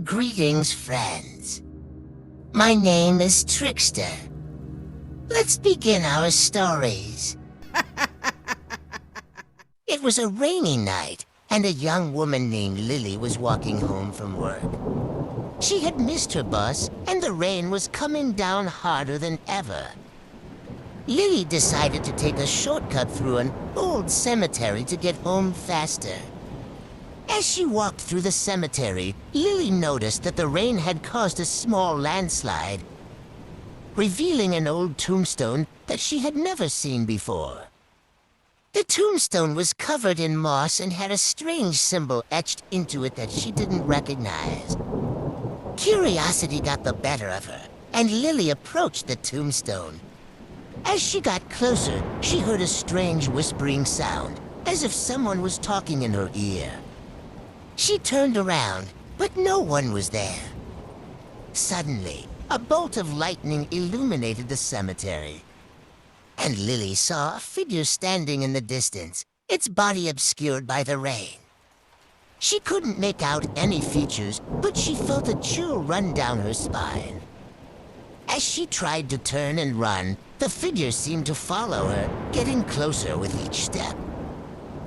Greetings, friends. My name is Trickster. Let's begin our stories. It was a rainy night, and a young woman named Lily was walking home from work. She had missed her bus, and the rain was coming down harder than ever. Lily decided to take a shortcut through an old cemetery to get home faster. As she walked through the cemetery, Lily noticed that the rain had caused a small landslide, revealing an old tombstone that she had never seen before. The tombstone was covered in moss and had a strange symbol etched into it that she didn't recognize. Curiosity got the better of her, and Lily approached the tombstone. As she got closer, she heard a strange whispering sound, as if someone was talking in her ear. She turned around, but no one was there. Suddenly, a bolt of lightning illuminated the cemetery, and Lily saw a figure standing in the distance, its body obscured by the rain. She couldn't make out any features, but she felt a chill run down her spine. As she tried to turn and run, the figure seemed to follow her, getting closer with each step.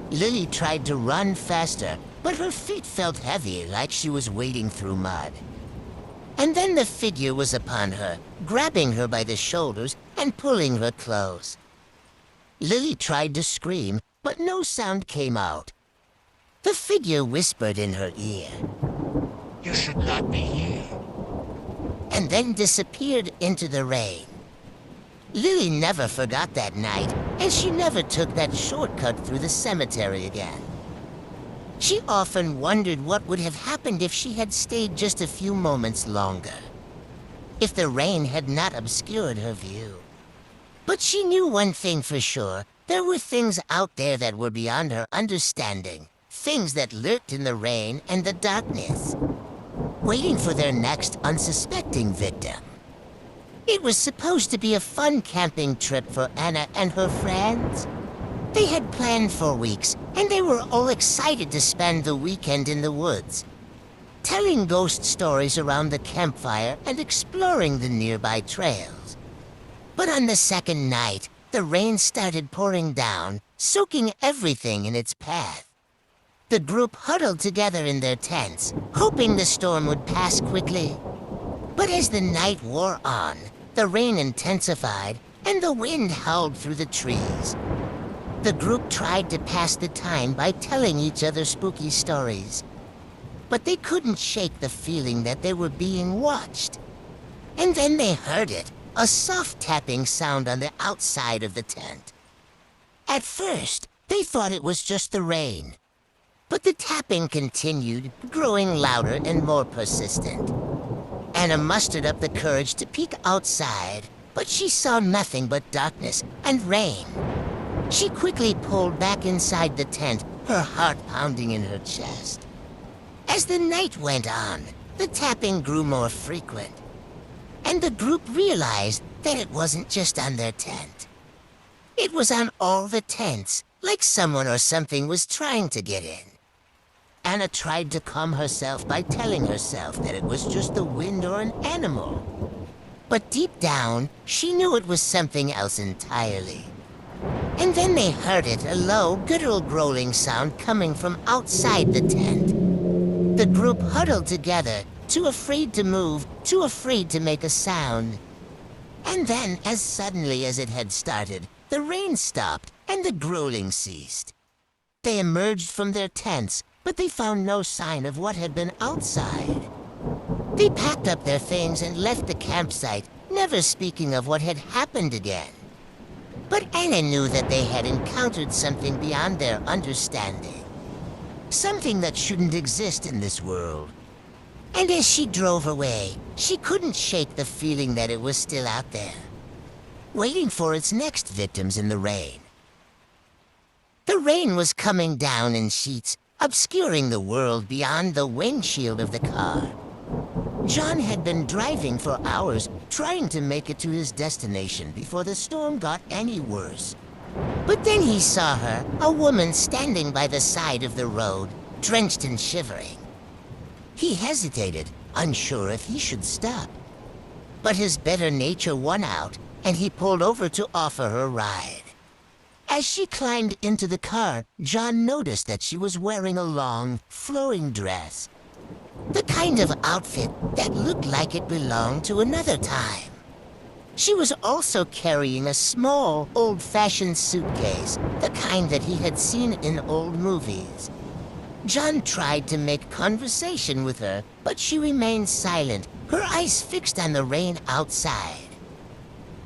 Lily tried to run faster, but her feet felt heavy, like she was wading through mud. And then the figure was upon her, grabbing her by the shoulders and pulling her close. Lily tried to scream, but no sound came out. The figure whispered in her ear, "You should not be here," and then disappeared into the rain. Lily never forgot that night, and she never took that shortcut through the cemetery again. She often wondered what would have happened if she had stayed just a few moments longer, if the rain had not obscured her view. But she knew one thing for sure: there were things out there that were beyond her understanding, things that lurked in the rain and the darkness, waiting for their next unsuspecting victim. It was supposed to be a fun camping trip for Anna and her friends. They had planned for weeks, and they were all excited to spend the weekend in the woods, telling ghost stories around the campfire and exploring the nearby trails. But on the second night, the rain started pouring down, soaking everything in its path. The group huddled together in their tents, hoping the storm would pass quickly. But as the night wore on, the rain intensified, and the wind howled through the trees. The group tried to pass the time by telling each other spooky stories, but they couldn't shake the feeling that they were being watched. And then they heard it, a soft tapping sound on the outside of the tent. At first, they thought it was just the rain, but the tapping continued, growing louder and more persistent. Anna mustered up the courage to peek outside, but she saw nothing but darkness and rain. She quickly pulled back inside the tent, her heart pounding in her chest. As the night went on, the tapping grew more frequent, and the group realized that it wasn't just on their tent. It was on all the tents, like someone or something was trying to get in. Anna tried to calm herself by telling herself that it was just the wind or an animal. But deep down, she knew it was something else entirely. And then they heard it, a low, guttural growling sound coming from outside the tent. The group huddled together, too afraid to move, too afraid to make a sound. And then, as suddenly as it had started, the rain stopped and the growling ceased. They emerged from their tents, but they found no sign of what had been outside. They packed up their things and left the campsite, never speaking of what had happened again. But Anna knew that they had encountered something beyond their understanding, something that shouldn't exist in this world. And as she drove away, she couldn't shake the feeling that it was still out there, waiting for its next victims in the rain. The rain was coming down in sheets, obscuring the world beyond the windshield of the car. John had been driving for hours, trying to make it to his destination before the storm got any worse. But then he saw her, a woman standing by the side of the road, drenched and shivering. He hesitated, unsure if he should stop. But his better nature won out, and he pulled over to offer her a ride. As she climbed into the car, John noticed that she was wearing a long, flowing dress. The kind of outfit that looked like it belonged to another time. She was also carrying a small, old-fashioned suitcase, the kind that he had seen in old movies. John tried to make conversation with her, but she remained silent, her eyes fixed on the rain outside.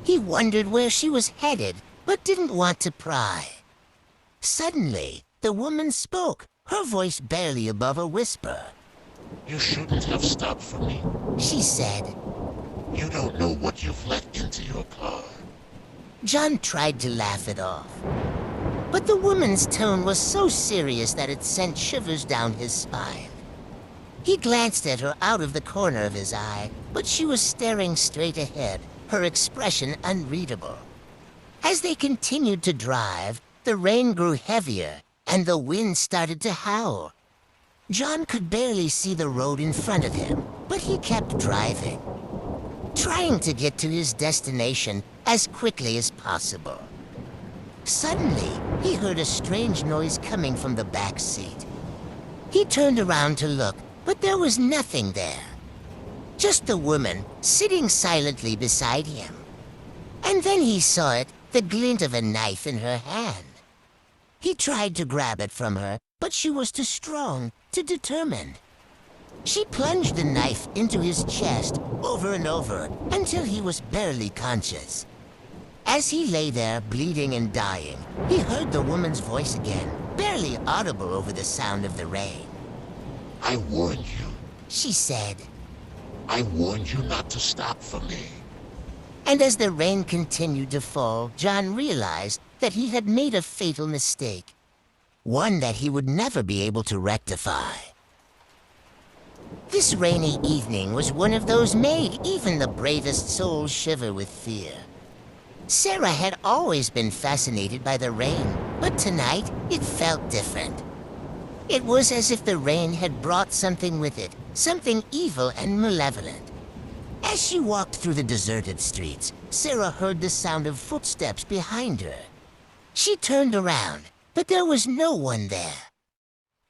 He wondered where she was headed, but didn't want to pry. Suddenly, the woman spoke, her voice barely above a whisper. "You shouldn't have stopped for me," she said. "You don't know what you've let into your car." John tried to laugh it off. But the woman's tone was so serious that it sent shivers down his spine. He glanced at her out of the corner of his eye, but she was staring straight ahead, her expression unreadable. As they continued to drive, the rain grew heavier, and the wind started to howl. John could barely see the road in front of him, but he kept driving, trying to get to his destination as quickly as possible. Suddenly, he heard a strange noise coming from the back seat. He turned around to look, but there was nothing there. Just the woman sitting silently beside him. And then he saw it, the glint of a knife in her hand. He tried to grab it from her, but she was too strong, too determined. She plunged the knife into his chest over and over until he was barely conscious. As he lay there bleeding and dying, he heard the woman's voice again, barely audible over the sound of the rain. "I warned you," she said. "I warned you not to stop for me." And as the rain continued to fall, John realized that he had made a fatal mistake, one that he would never be able to rectify. This rainy evening was one of those made even the bravest souls shiver with fear. Sarah had always been fascinated by the rain, but tonight it felt different. It was as if the rain had brought something with it, something evil and malevolent. As she walked through the deserted streets, Sarah heard the sound of footsteps behind her. She turned around, but there was no one there.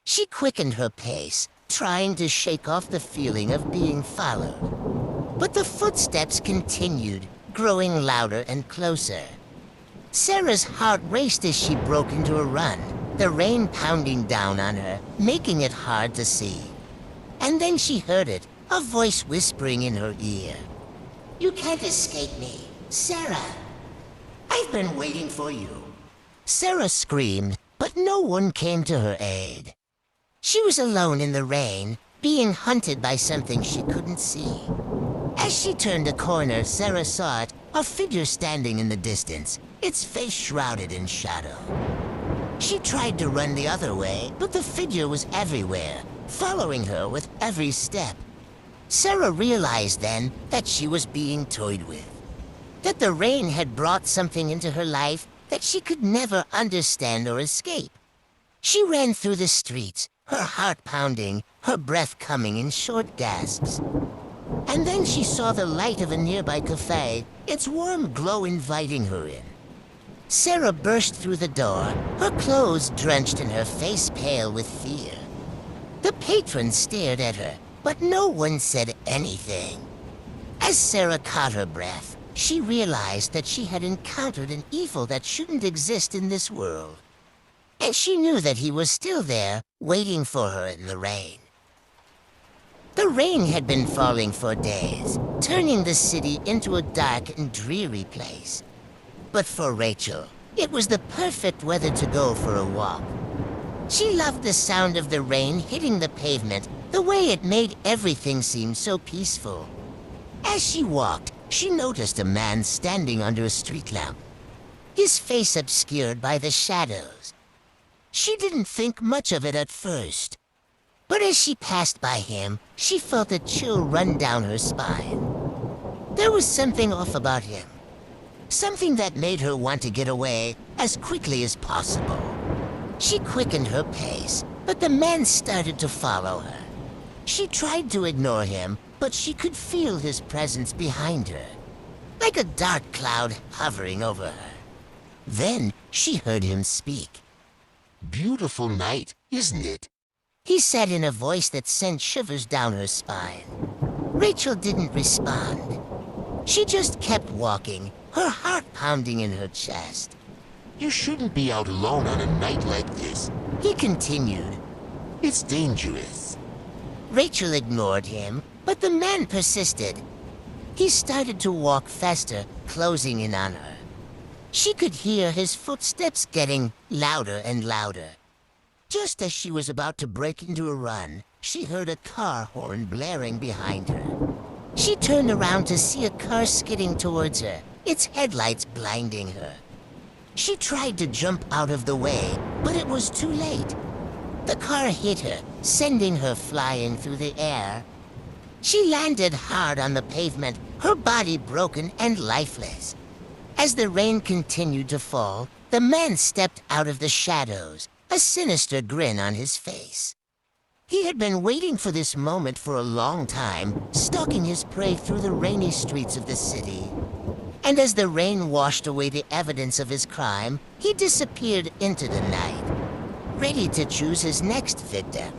She quickened her pace, trying to shake off the feeling of being followed. But the footsteps continued, growing louder and closer. Sarah's heart raced as she broke into a run, the rain pounding down on her, making it hard to see. And then she heard it, a voice whispering in her ear. "You can't escape me, Sarah. I've been waiting for you." Sarah screamed, but no one came to her aid. She was alone in the rain, being hunted by something she couldn't see. As she turned a corner, Sarah saw it, a figure standing in the distance, its face shrouded in shadow. She tried to run the other way, but the figure was everywhere, following her with every step. Sarah realized then that she was being toyed with, that the rain had brought something into her life that she could never understand or escape. She ran through the streets, her heart pounding, her breath coming in short gasps. And then she saw the light of a nearby cafe, its warm glow inviting her in. Sarah burst through the door, her clothes drenched and her face pale with fear. The patron stared at her, but no one said anything. As Sarah caught her breath, she realized that she had encountered an evil that shouldn't exist in this world. And she knew that he was still there, waiting for her in the rain. The rain had been falling for days, turning the city into a dark and dreary place. But for Rachel, it was the perfect weather to go for a walk. She loved the sound of the rain hitting the pavement, the way it made everything seem so peaceful. As she walked, she noticed a man standing under a street lamp, his face obscured by the shadows. She didn't think much of it at first, but as she passed by him, she felt a chill run down her spine. There was something off about him, something that made her want to get away as quickly as possible. She quickened her pace, but the man started to follow her. She tried to ignore him, but she could feel his presence behind her, like a dark cloud hovering over her. Then she heard him speak. Beautiful night, isn't it? He said in a voice that sent shivers down her spine. Rachel didn't respond. She just kept walking, her heart pounding in her chest. You shouldn't be out alone on a night like this. He continued. It's dangerous. Rachel ignored him, but the man persisted. He started to walk faster, closing in on her. She could hear his footsteps getting louder and louder. Just as she was about to break into a run, she heard a car horn blaring behind her. She turned around to see a car skidding towards her, its headlights blinding her. She tried to jump out of the way, but it was too late. The car hit her, sending her flying through the air. She landed hard on the pavement, her body broken and lifeless. As the rain continued to fall, the man stepped out of the shadows, a sinister grin on his face. He had been waiting for this moment for a long time, stalking his prey through the rainy streets of the city. And as the rain washed away the evidence of his crime, he disappeared into the night, ready to choose his next victim.